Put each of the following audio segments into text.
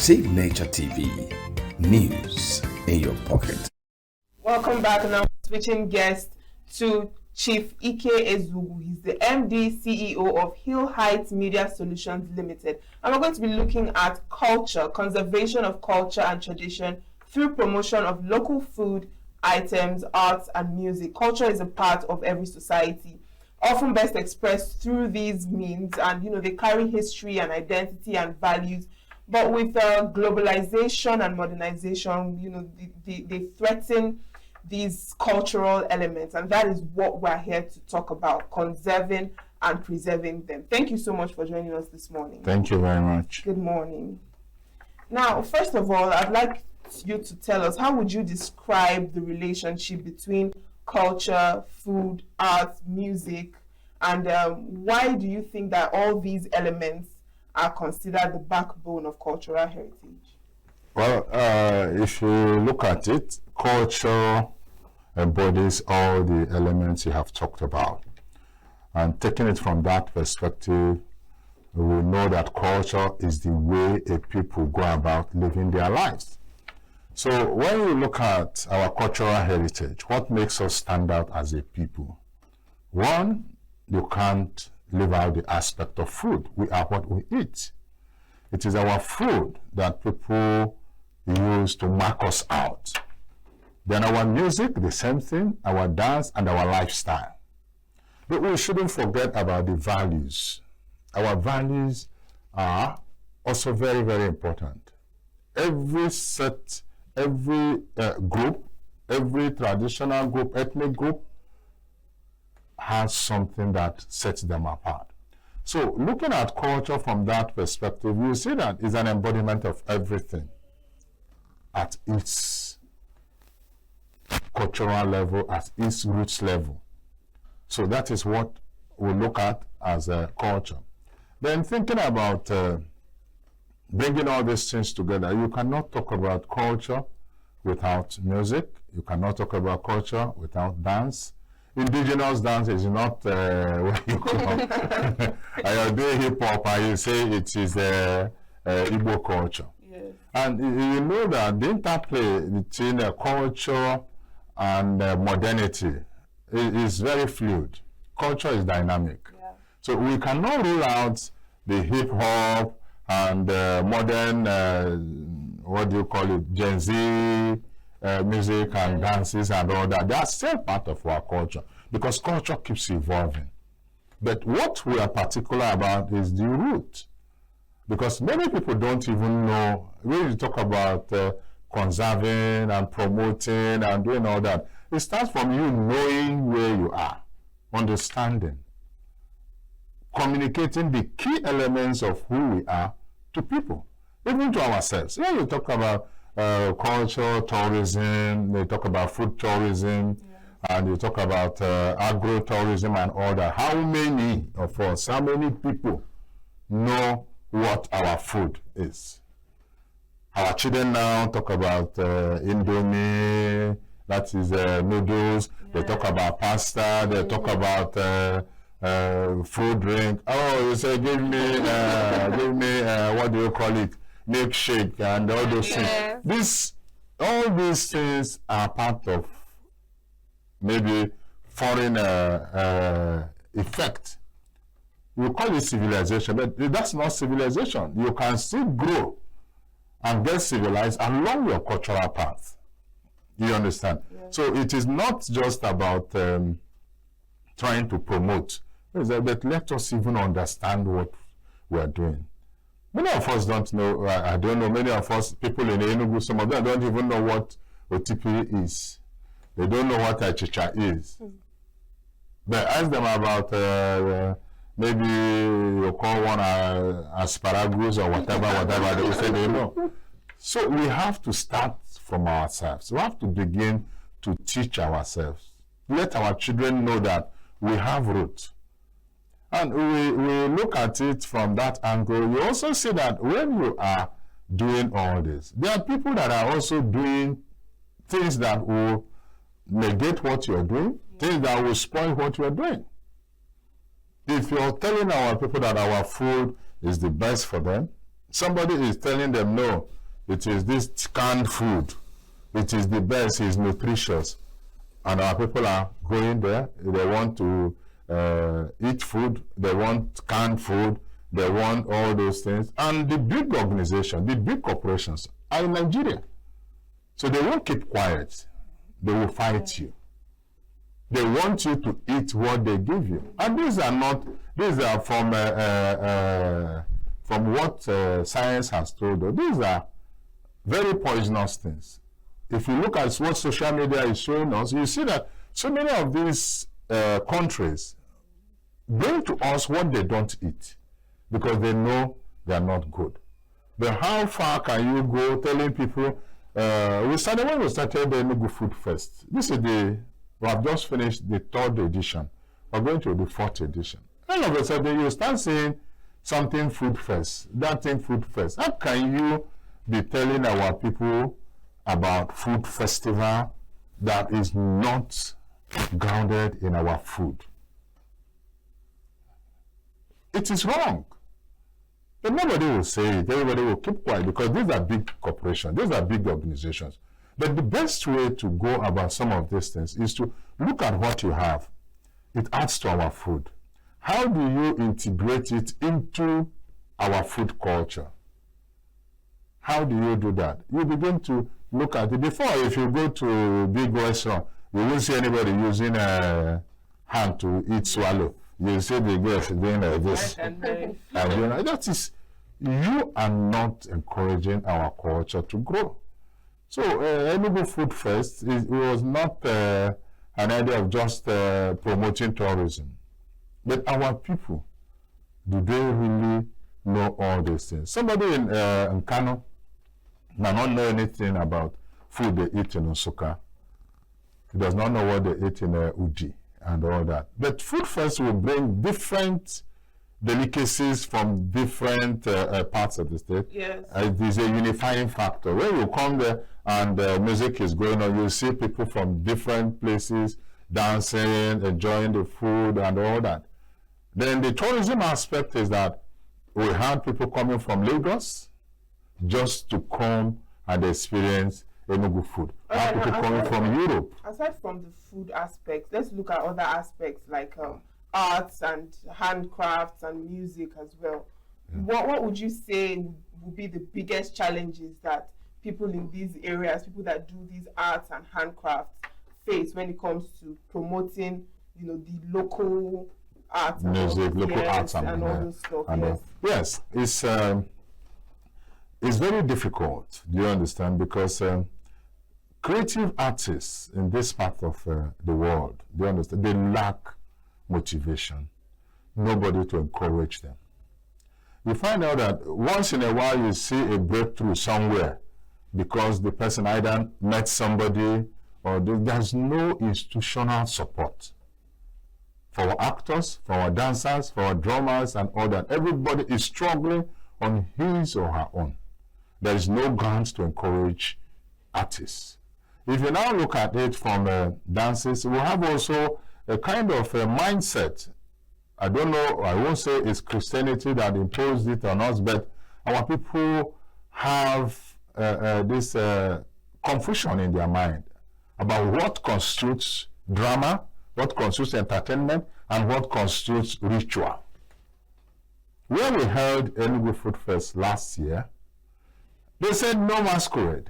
Signature TV, news in your pocket. Welcome back. Now switching guest to Chief Ike Ezugu. He's the MD CEO of Hill Heights Media Solutions Limited. And we're going to be looking at culture, conservation of culture and tradition through promotion of local food, items, arts, and music. Culture is a part of every society, often best expressed through these means, and they carry history and identity and values. But with globalization and modernization, they threaten these cultural elements, and that is what we're here to talk about: conserving and preserving them. Thank you so much for joining us this morning. Thank you very much. Good morning. Now, first of all, I'd like you to tell us, how would you describe the relationship between culture, food, art, music, and why do you think that all these elements are considered the backbone of cultural heritage? Well, if you look at it, culture embodies all the elements you have talked about. And taking it from that perspective, we know that culture is the way a people go about living their lives. So when you look at our cultural heritage, what makes us stand out as a people? One, you can't leave out the aspect of food. We are what we eat. It is our food that people use to mark us out. Then our music, the same thing, our dance and our lifestyle. But we shouldn't forget about the values. Our values are also very, very important. Every set, every group, every traditional group, ethnic group, has something that sets them apart. So looking at culture from that perspective, you see that it's an embodiment of everything at its cultural level, at its roots level. So that is what we look at as a culture. Then thinking about bringing all these things together, you cannot talk about culture without music. You cannot talk about culture without dance. Indigenous dance is not what you call I do hip hop and you say it is Igbo culture. Yes. And you know that the interplay between culture and modernity is very fluid. Culture is dynamic. Yeah. So we cannot rule out the hip hop and modern, what do you call it, Gen Z music and dances and all that. They are still part of our culture because culture keeps evolving. But what we are particular about is the root, because many people don't even know. When you talk about conserving and promoting and doing all that, it starts from you knowing where you are, understanding, communicating the key elements of who we are to people, even to ourselves. When you talk about culture, tourism, they talk about food tourism, and you talk about agro-tourism and all that. How many of us, how many people know what our food is? Our children now talk about Indomie, that is noodles, they talk about pasta, they talk about food drink. Oh, you say, give me, what do you call it? Milkshake and all those things. All these things are part of maybe foreign effect. You call it civilization, but that's not civilization. You can still grow and get civilized along your cultural path. You understand? Yeah. So it is not just about trying to promote, but let us even understand what we are doing. Many of us don't know, I don't know, many of us, people in Enugu, some of them don't even know what Otipi is. They don't know what Achicha is. But ask them about, maybe you call one asparagus or whatever, they will say they know. So we have to start from ourselves. We have to begin to teach ourselves. Let our children know that we have roots. And we look at it from that angle. You also see that when you are doing all this, there are people that are also doing things that will negate what you're doing, things that will spoil what you're doing. If you're telling our people that our food is the best for them, somebody is telling them, no, it is this canned food, it is the best, it's nutritious, and our people are going there, they want to eat food, they want canned food, they want all those things, and the big organizations, the big corporations are in Nigeria. So they won't keep quiet, they will fight you. They want you to eat what they give you. And these are from what science has told us. These are very poisonous things. If you look at what social media is showing us, you see that so many of these countries bring to us what they don't eat because they know they are not good. But how far can you go telling people, when we started the Enugu Food Fest, we have just finished the 3rd edition. We're going to the 4th edition. All of a sudden, you start saying something food fest, that thing food fest. How can you be telling our people about food festival that is not grounded in our food? It is wrong. But nobody will say it. Everybody will keep quiet because these are big corporations. These are big organizations. But the best way to go about some of these things is to look at what you have. It adds to our food. How do you integrate it into our food culture? How do you do that? You begin to look at it. Before, if you go to a big restaurant, you won't see anybody using a hand to eat swallow. You see the guest doing like this. That is, you are not encouraging our culture to grow. So, Enugu Food Fest, it was not an idea of just promoting tourism. But our people, do they really know all these things? Somebody in Kano may not know anything about food they eat in Nsukka. He does not know what they eat in Uji and all that. But Food Fest will bring different delicacies from different parts of the state. Yes. It is a unifying factor. When you come there and music is going on, you see people from different places dancing, enjoying the food and all that. Then the tourism aspect is that we had people coming from Lagos just to come and experience Enugu food. We had people coming from Europe. Aside from the food aspect, let's look at other aspects like arts and handcrafts and music as well. Yeah. What would you say would be the biggest challenges that people in these areas, people that do these arts and handcrafts, face when it comes to promoting, the local arts, music, local arts, and all those stuff? Yes, it's very difficult. Do you understand? Because creative artists in this part of the world, do you understand? They lack motivation, nobody to encourage them. You find out that once in a while you see a breakthrough somewhere because the person either met somebody or there's no institutional support. For our actors, for our dancers, for our drummers and all that, everybody is struggling on his or her own. There is no grants to encourage artists. If you now look at it from dances, we have also a kind of a mindset. I don't know, I won't say it's Christianity that imposed it on us, but our people have this confusion in their mind about what constitutes drama, what constitutes entertainment, and what constitutes ritual. When we held Enugu Food Fest last year, they said no masquerade.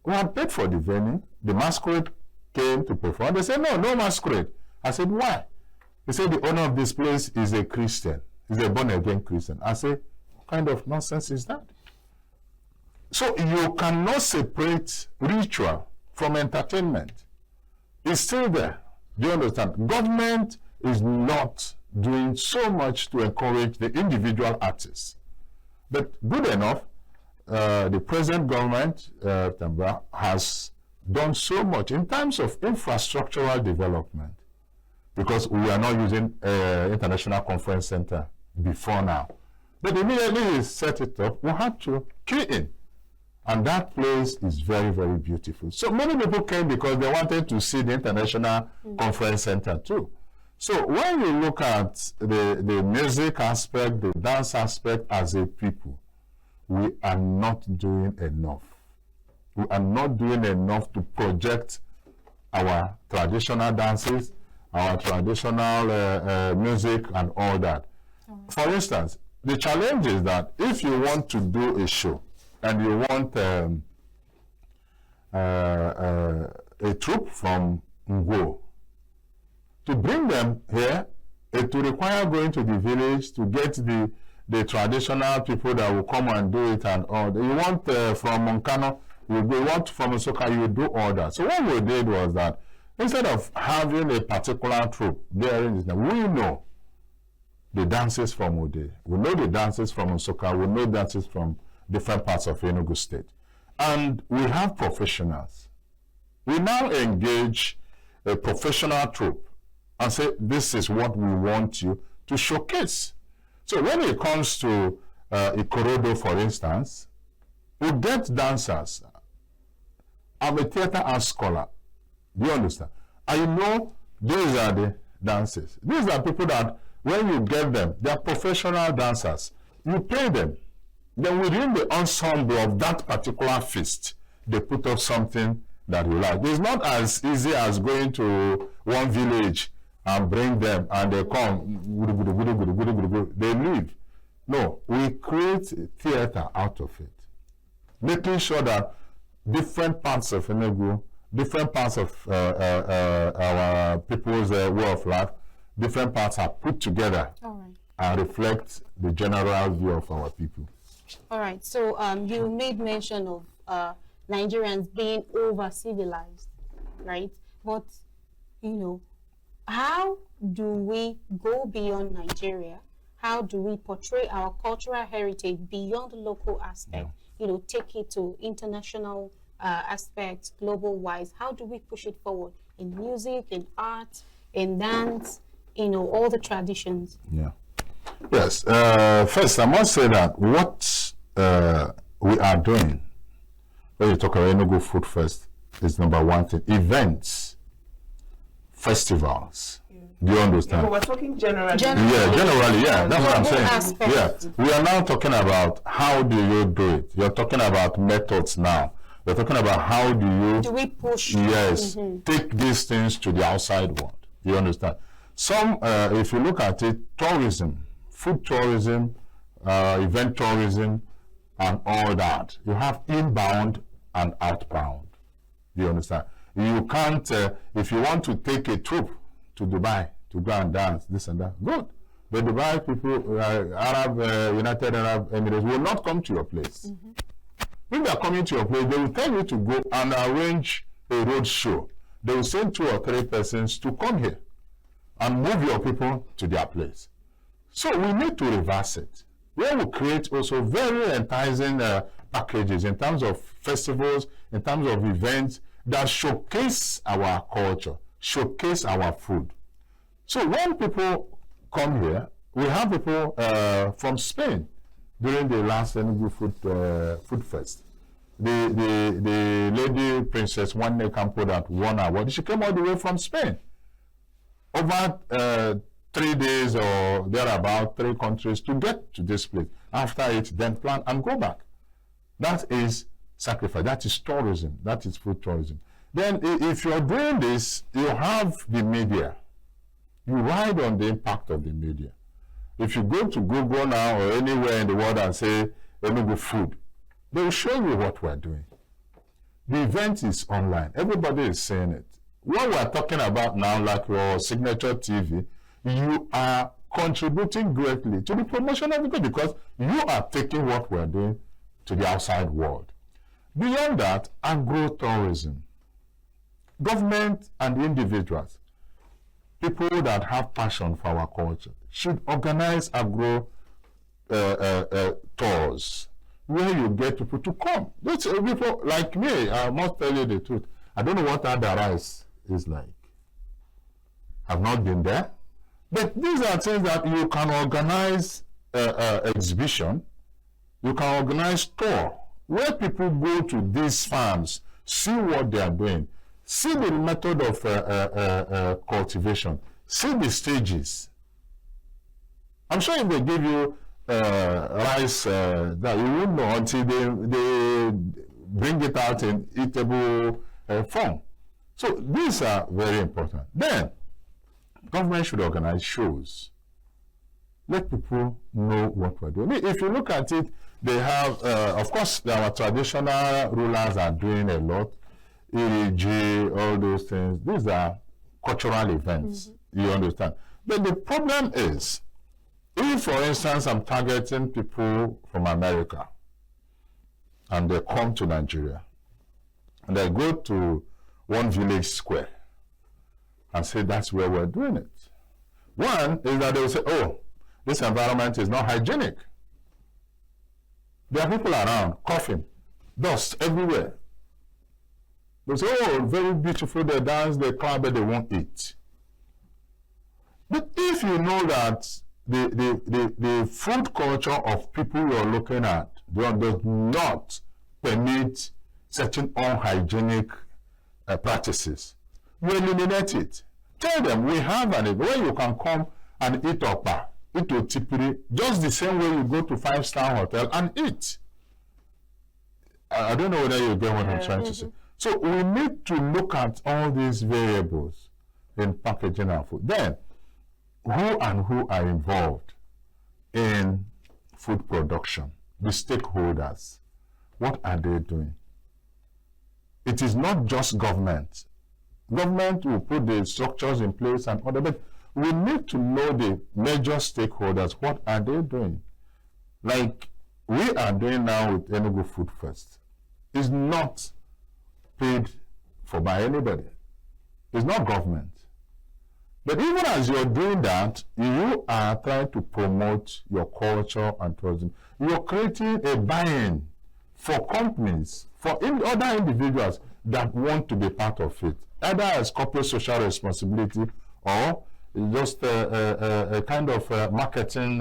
We had paid for the venue. The masquerade came to perform. They said, no masquerade. I said, why? He said, the owner of this place is a Christian. He's a born-again Christian. I said, what kind of nonsense is that? So you cannot separate ritual from entertainment. It's still there. Do you understand? Government is not doing so much to encourage the individual artists. But good enough, the present government has done so much in terms of infrastructural development, because we are not using International Conference Center before now. But immediately we set it up, we had to key in. And that place is very, very beautiful. So many people came because they wanted to see the International Conference Center too. So when we look at the music aspect, the dance aspect as a people, we are not doing enough. We are not doing enough to project our traditional dances, our traditional music and all that. For instance, the challenge is that if you want to do a show and you want a troupe from Ngo, to bring them here, it will require going to the village to get the traditional people that will come and do it and all. You want from Moncano, you want from Soka, you do all that. So what we did was that instead of having a particular troupe there, we know the dances from Ode, we know the dances from Soka, we know dances from different parts of Enugu State. And we have professionals. We now engage a professional troupe and say, this is what we want you to showcase. So when it comes to Ikorodo, for instance, we get dancers. I'm a theater art scholar. Do you understand? I know these are the dancers. These are people that when you get them, they are professional dancers. You pay them. Then within the ensemble of that particular feast, they put up something that you like. It's not as easy as going to one village and bring them and they come, they leave. No, we create theater out of it, making sure that different parts of Enugu, different parts of our people's way of life, different parts are put together and reflect the general view of our people. All right, so you made mention of Nigerians being over-civilized, right? But, you know, how do we go beyond Nigeria? How do we portray our cultural heritage beyond local aspect? You know, take it to international aspects, global-wise. How do we push it forward in music, in art, in dance, you know, all the traditions? Yeah. Yes. First, I must say that what we are doing when you talk about Enugu Food Fest is number one thing. Events, festivals. Do you understand? But we're talking generally. Yeah, generally, yeah. That's what I'm saying. Aspect. Yeah. We are now talking about how do you do it. You're talking about methods now. We're talking about how do we push? Yes, take these things to the outside world. You understand? Some, if you look at it, tourism, food tourism, event tourism, and all that. You have inbound and outbound. You understand? You can't, if you want to take a trip to Dubai to go and dance, this and that, good. The Dubai people, United Arab Emirates will not come to your place. If they are coming to your place, they will tell you to go and arrange a road show. They will send 2 or 3 persons to come here and move your people to their place. So we need to reverse it. We will create also very enticing packages in terms of festivals, in terms of events that showcase our culture, showcase our food. So when people come here, we have people from Spain during the last Enugu Food Fest. The lady Princess Wanne Campo that won our award, she came all the way from Spain. Over 3 days or thereabout, 3 countries to get to this place. After it, then plan and go back. That is sacrifice. That is tourism. That is food tourism. Then if you're doing this, you have the media. You ride on the impact of the media. If you go to Google now or anywhere in the world and say Enugu food, they will show you what we're doing. The event is online. Everybody is saying it. What we're talking about now, like your signature TV, you are contributing greatly to the promotion of it because you are taking what we're doing to the outside world. Beyond that, agro-tourism. Government and individuals, people that have passion for our culture, should organize agro tours where you get people to come. Those people like me, I must tell you the truth. I don't know what other rice is like. I've not been there. But these are things that you can organize exhibition, you can organize tour, where people go to these farms, see what they are doing, see the method of cultivation, see the stages. I'm sure if they give you rice that you won't know until they bring it out in eatable form. So these are very important. Then, government should organize shows. Let people know what we're doing. If you look at it, they have, of course, our traditional rulers are doing a lot. EEG, all those things. These are cultural events, you understand. But the problem is, if, for instance, I'm targeting people from America, and they come to Nigeria, and they go to one village square, and say that's where we're doing it. One is that they will say, oh, this environment is not hygienic. There are people around coughing, dust everywhere. They say, oh, very beautiful, they dance, they clap, but they won't eat. But if you know that the food culture of people you're looking at does not permit certain unhygienic practices, you eliminate it. Tell them we have an event where you can come and eat okpa, eat otipiri, just the same way you go to 5-star hotel and eat. I don't know whether you get what I'm trying to say. So we need to look at all these variables in packaging our food. Then, who are involved in food production? The stakeholders. What are they doing? It is not just government. Government will put the structures in place and other, but we need to know the major stakeholders. What are they doing? Like we are doing now with Enugu Food Fest. It's not paid for by anybody. It's not government. But even as you're doing that, you are trying to promote your culture and tourism. You're creating a buy-in for companies, for other individuals that want to be part of it, either as corporate social responsibility or just a kind of marketing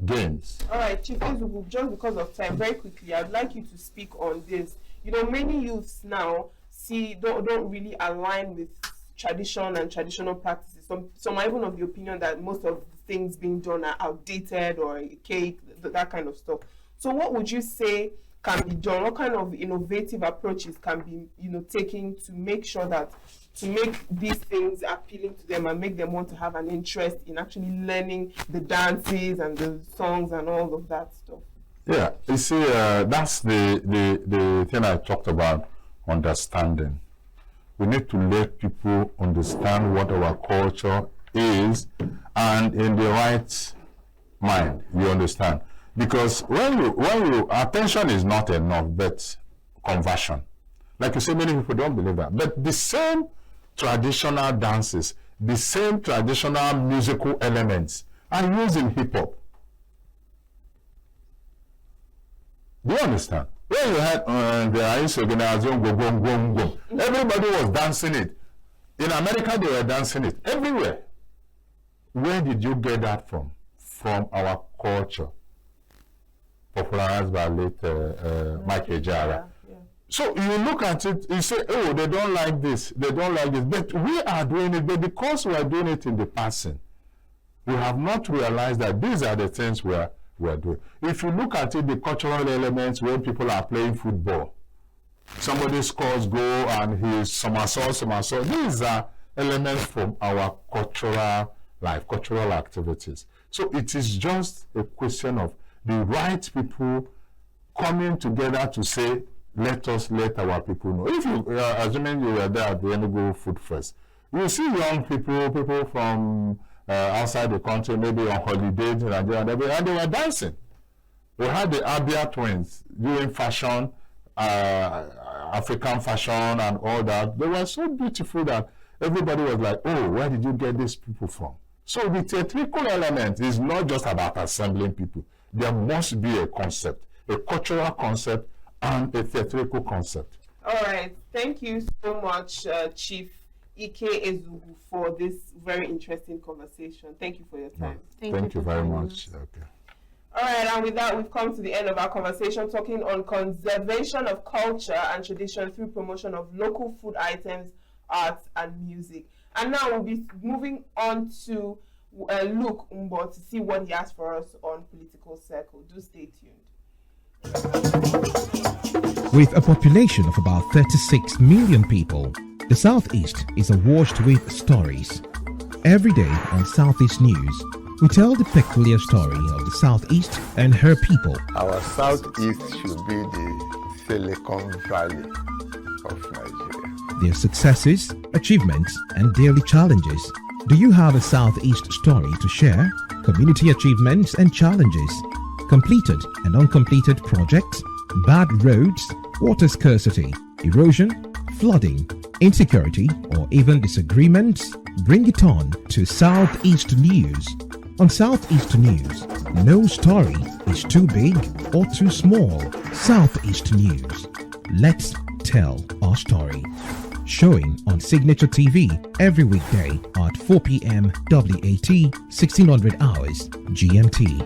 gains. All right, Chief Ezugu, just because of time, very quickly, I'd like you to speak on this. You know, many youths now don't really align with tradition and traditional practices. Some are even of the opinion that most of the things being done are outdated or archaic, that kind of stuff. So what would you say can be done? What kind of innovative approaches can be, taken to make sure that, to make these things appealing to them and make them want to have an interest in actually learning the dances and the songs and all of that stuff? Yeah, you see, that's the thing I talked about, understanding. We need to let people understand what our culture is and in the right mind, you understand. Because when you attention is not enough, but conversion. Like you say, many people don't believe that. But the same traditional dances, the same traditional musical elements are used in hip-hop. Do you understand? When you had the Ice organization, go, go, go, go, everybody was dancing it. In America, they were dancing it everywhere. Where did you get that from? From our culture, popularized by late Mike Ejara. Yeah. So you look at it, you say, oh, they don't like this, they don't like this. But we are doing it, but because we are doing it in the passing, we have not realized that these are the things we are doing. If you look at it, the cultural elements when people are playing football, somebody scores goal and he's somersault. These are elements from our cultural life, cultural activities. So it is just a question of the right people coming together to say, let us let our people know. If you, assuming you were there at the Enugu Food Fest, you see young people from outside the country, maybe on holiday in Nigeria, and they were dancing. We had the Abia twins doing fashion, African fashion and all that. They were so beautiful that everybody was like, oh, where did you get these people from? So the theatrical element is not just about assembling people. There must be a concept, a cultural concept and a theatrical concept. All right. Thank you so much, Chief Ike Ezugu, for this very interesting conversation. Thank you for your time. Thank you very much. Okay. All right, and with that, we've come to the end of our conversation talking on conservation of culture and tradition through promotion of local food items, arts, and music. And now we'll be moving on to Luke Umbo to see what he has for us on Political Circle. Do stay tuned. With a population of about 36 million people, the Southeast is awash with stories. Every day on Southeast News, we tell the peculiar story of the Southeast and her people. Our Southeast should be the Silicon Valley of Nigeria. Their successes, achievements, and daily challenges. Do you have a Southeast story to share? Community achievements and challenges, completed and uncompleted projects, bad roads, water scarcity, erosion, flooding, insecurity, or even disagreements? Bring it on to Southeast News. On Southeast News, no story is too big or too small. Southeast News. Let's tell our story. Showing on Signature TV every weekday at 4 p.m. WAT, 1600 hours GMT.